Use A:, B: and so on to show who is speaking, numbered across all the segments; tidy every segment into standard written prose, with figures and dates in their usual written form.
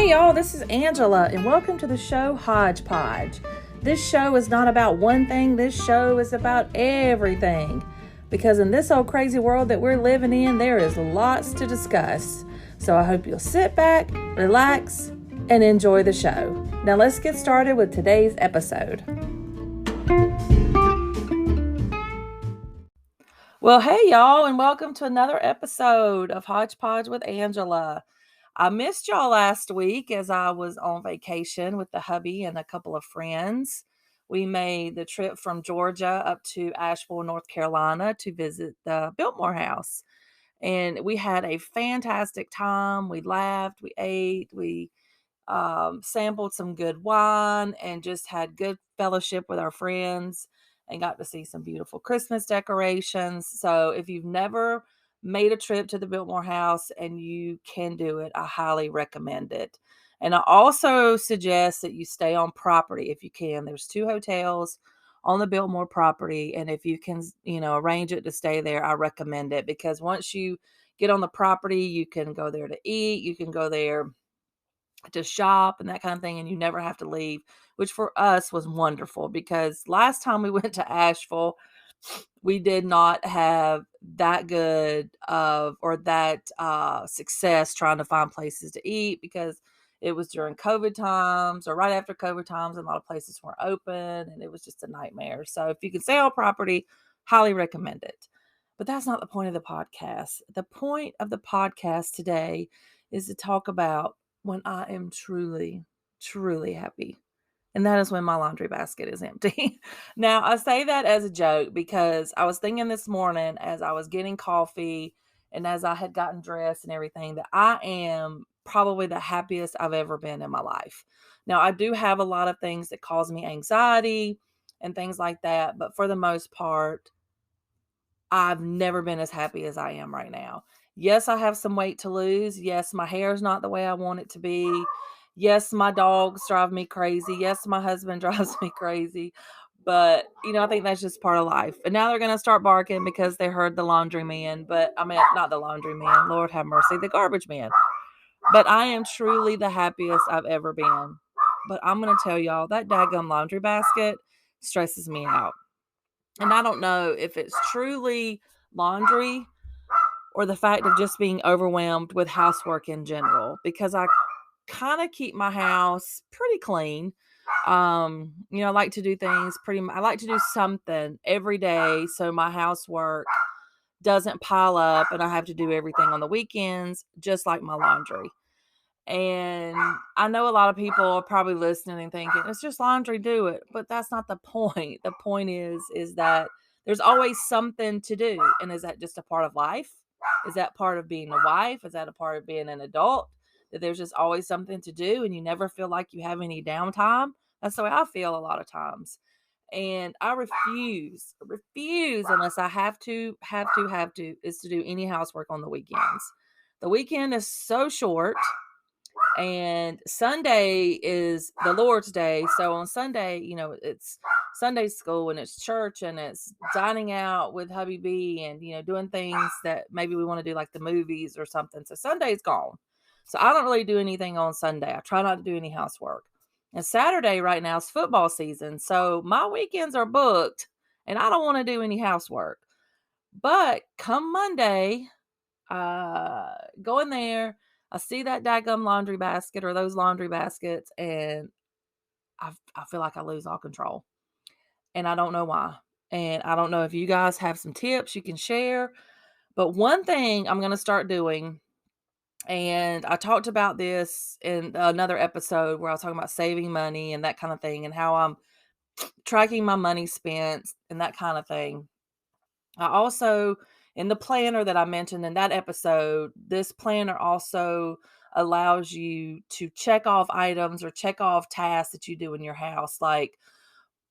A: Hey y'all, this is Angela, and welcome to the show Hodgepodge. This show is not about one thing, this show is about everything. Because in this old crazy world that we're living in, there is lots to discuss. So I hope you'll sit back, relax, and enjoy the show. Now let's get started with today's episode. Well, hey y'all, and welcome to another episode of Hodgepodge with Angela. I missed y'all last week as I was on vacation with the hubby and a couple of friends. We made the trip from Georgia up to Asheville, North Carolina to visit the Biltmore House. And we had a fantastic time. We laughed, we ate, we sampled some good wine, and just had good fellowship with our friends and got to see some beautiful Christmas decorations. So if you've never made a trip to the Biltmore House and you can do it, I highly recommend it. And I also suggest that you stay on property if you can. There's 2 hotels on the Biltmore property, and if you can, arrange it to stay there, I recommend it, because once you get on the property, you can go there to eat, you can go there to shop and that kind of thing, and you never have to leave, which for us was wonderful, because last time we went to Asheville, we did not have that good of or that success trying to find places to eat, because it was during COVID times or right after COVID times, and a lot of places weren't open, and it was just a nightmare. So if you can stay on property, highly recommend it. But that's not the point of the podcast. The point of the podcast today is to talk about when I am truly, truly happy. And that is when my laundry basket is empty. Now, I say that as a joke because I was thinking this morning as I was getting coffee and as I had gotten dressed and everything, that I am probably the happiest I've ever been in my life. Now, I do have a lot of things that cause me anxiety and things like that, but for the most part, I've never been as happy as I am right now. Yes, I have some weight to lose. Yes, my hair is not the way I want it to be. Yes, my dogs drive me crazy. Yes, my husband drives me crazy. But, I think that's just part of life. And now they're going to start barking because they heard the laundry man. But, I mean, not the laundry man. Lord have mercy, the garbage man. But I am truly the happiest I've ever been. But I'm going to tell y'all, that daggum laundry basket stresses me out. And I don't know if it's truly laundry or the fact of just being overwhelmed with housework in general, because I kind of keep my house pretty clean. I like to do things I like to do something every day so my housework doesn't pile up and I have to do everything on the weekends, just like my laundry. And I know a lot of people are probably listening and thinking, it's just laundry, do it. But that's not the point. The point is that there's always something to do. And is that just a part of life? Is that part of being a wife? Is that a part of being an adult? That there's just always something to do and you never feel like you have any downtime? That's the way I feel a lot of times. And I refuse unless I have to, is to do any housework on the weekends. The weekend is so short. And Sunday is the Lord's Day. So on Sunday, it's Sunday school and it's church and it's dining out with hubby B and, doing things that maybe we want to do, like the movies or something. So Sunday's gone. So I don't really do anything on Sunday. I try not to do any housework. And Saturday right now is football season. So my weekends are booked and I don't want to do any housework. But come Monday, go in there, I see that daggum laundry basket or those laundry baskets, and I feel like I lose all control. And I don't know why. And I don't know if you guys have some tips you can share. But one thing I'm going to start doing, and I talked about this in another episode where I was talking about saving money and that kind of thing, and how I'm tracking my money spent and that kind of thing. I also, in the planner that I mentioned in that episode, this planner also allows you to check off items or check off tasks that you do in your house, like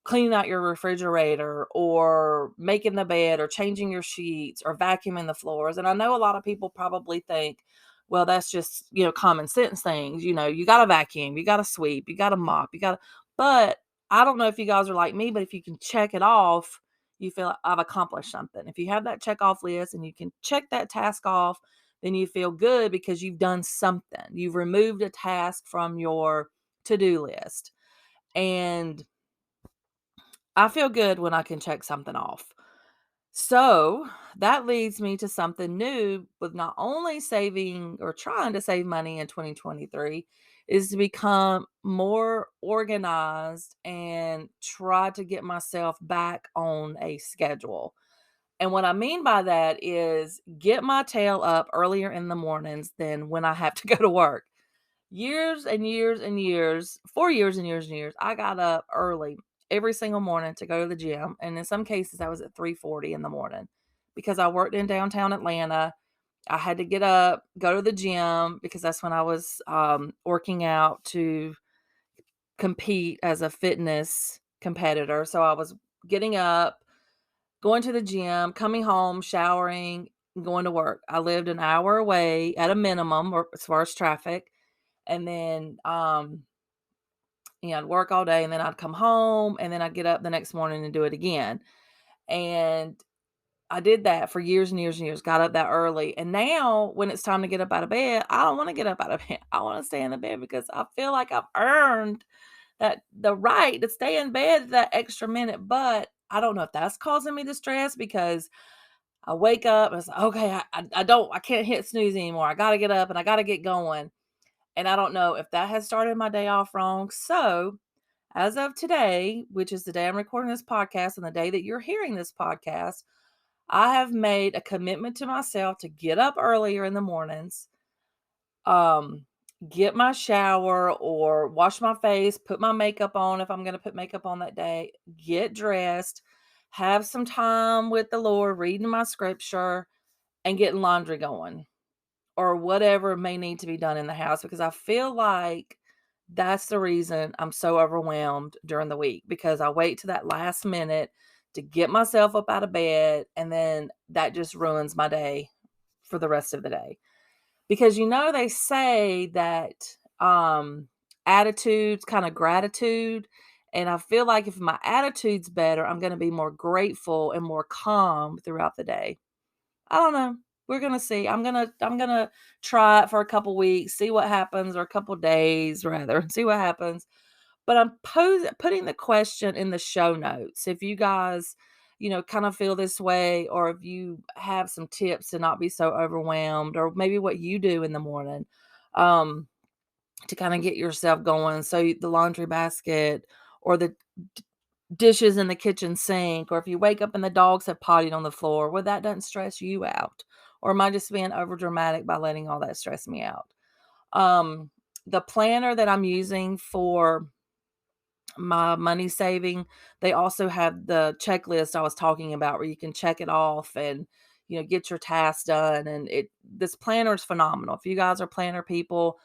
A: cleaning out your refrigerator or making the bed or changing your sheets or vacuuming the floors. And I know a lot of people probably think, well, that's just, common sense things. You got to vacuum, you got to sweep, you got to mop, but I don't know if you guys are like me, but if you can check it off, you feel like I've accomplished something. If you have that check off list and you can check that task off, then you feel good because you've done something. You've removed a task from your to-do list. And I feel good when I can check something off. So that leads me to something new with not only saving or trying to save money in 2023 is to become more organized and try to get myself back on a schedule. And what I mean by that is get my tail up earlier in the mornings than when I have to go to work. Years and years and years, 4 years and years and years, I got up early every single morning to go to the gym, and in some cases, I was at 3:40 in the morning because I worked in downtown Atlanta. I had to get up, go to the gym because that's when I was, working out to compete as a fitness competitor, so I was getting up, going to the gym, coming home, showering, and going to work. I lived an hour away at a minimum or as far as traffic, and then, I'd work all day and then I'd come home and then I'd get up the next morning and do it again. And I did that for years and years and years, got up that early. And now when it's time to get up out of bed, I don't want to get up out of bed. I want to stay in the bed because I feel like I've earned that the right to stay in bed that extra minute. But I don't know if that's causing me the stress because I wake up and it's like, okay, I can't hit snooze anymore. I got to get up and I got to get going. And I don't know if that has started my day off wrong. So as of today, which is the day I'm recording this podcast and the day that you're hearing this podcast, I have made a commitment to myself to get up earlier in the mornings, um, get my shower or wash my face, put my makeup on if I'm going to put makeup on that day, get dressed, have some time with the Lord, reading my scripture, and getting laundry going or whatever may need to be done in the house because I feel like that's the reason I'm so overwhelmed during the week because I wait to that last minute to get myself up out of bed and then that just ruins my day for the rest of the day. Because they say that attitude's kind of gratitude, and I feel like if my attitude's better, I'm going to be more grateful and more calm throughout the day. I don't know. We're gonna see. I'm gonna try it for a couple weeks, see what happens, or a couple days rather, see what happens. But I'm putting the question in the show notes. If you guys, kind of feel this way, or if you have some tips to not be so overwhelmed, or maybe what you do in the morning, um, to kind of get yourself going. So the laundry basket or the dishes in the kitchen sink, or if you wake up and the dogs have potted on the floor, well, that doesn't stress you out. Or am I just being over dramatic by letting all that stress me out? Um, the planner that I'm using for my money saving, they also have the checklist I was talking about where you can check it off and get your tasks done. And this planner is phenomenal. If you guys are planner people,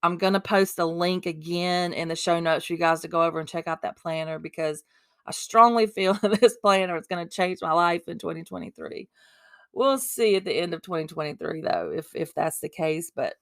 A: I'm gonna post a link again in the show notes for you guys to go over and check out that planner because I strongly feel that this planner is gonna change my life in 2023. We'll see at the end of 2023 though, if that's the case, but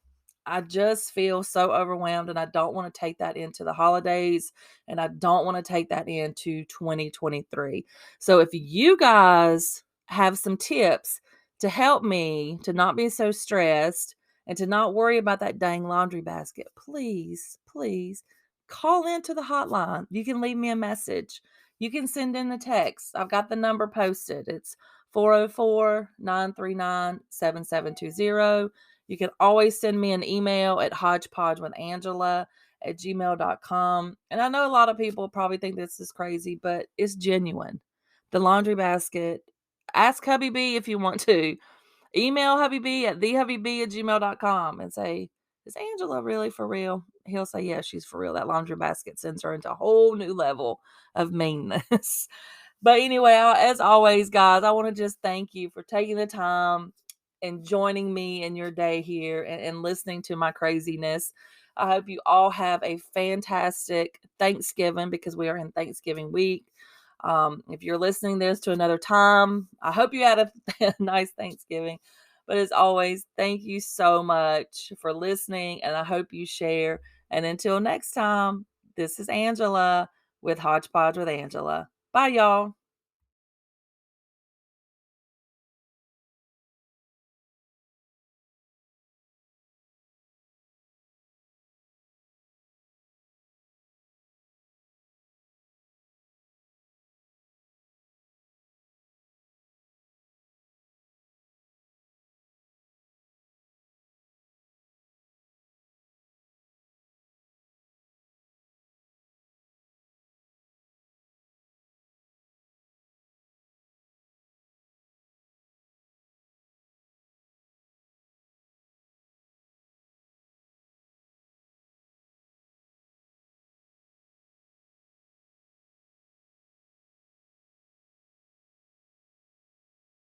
A: I just feel so overwhelmed and I don't want to take that into the holidays and I don't want to take that into 2023. So if you guys have some tips to help me to not be so stressed and to not worry about that dang laundry basket, please, please call into the hotline. You can leave me a message. You can send in a text. I've got the number posted. It's 404-939-7720. You can always send me an email at hodgepodgewithangela@gmail.com. And I know a lot of people probably think this is crazy, but it's genuine. The laundry basket. Ask Hubby B if you want to. Email Hubby B at thehubbyb@gmail.com and say, is Angela really for real? He'll say, yeah, she's for real. That laundry basket sends her into a whole new level of meanness. But anyway, as always, guys, I want to just thank you for taking the time and joining me in your day here and listening to my craziness. I hope you all have a fantastic Thanksgiving because we are in Thanksgiving week. If you're listening this to another time, I hope you had a nice Thanksgiving. But as always, thank you so much for listening, and I hope you share. And until next time, this is Angela with Hodgepodge with Angela. Bye, y'all.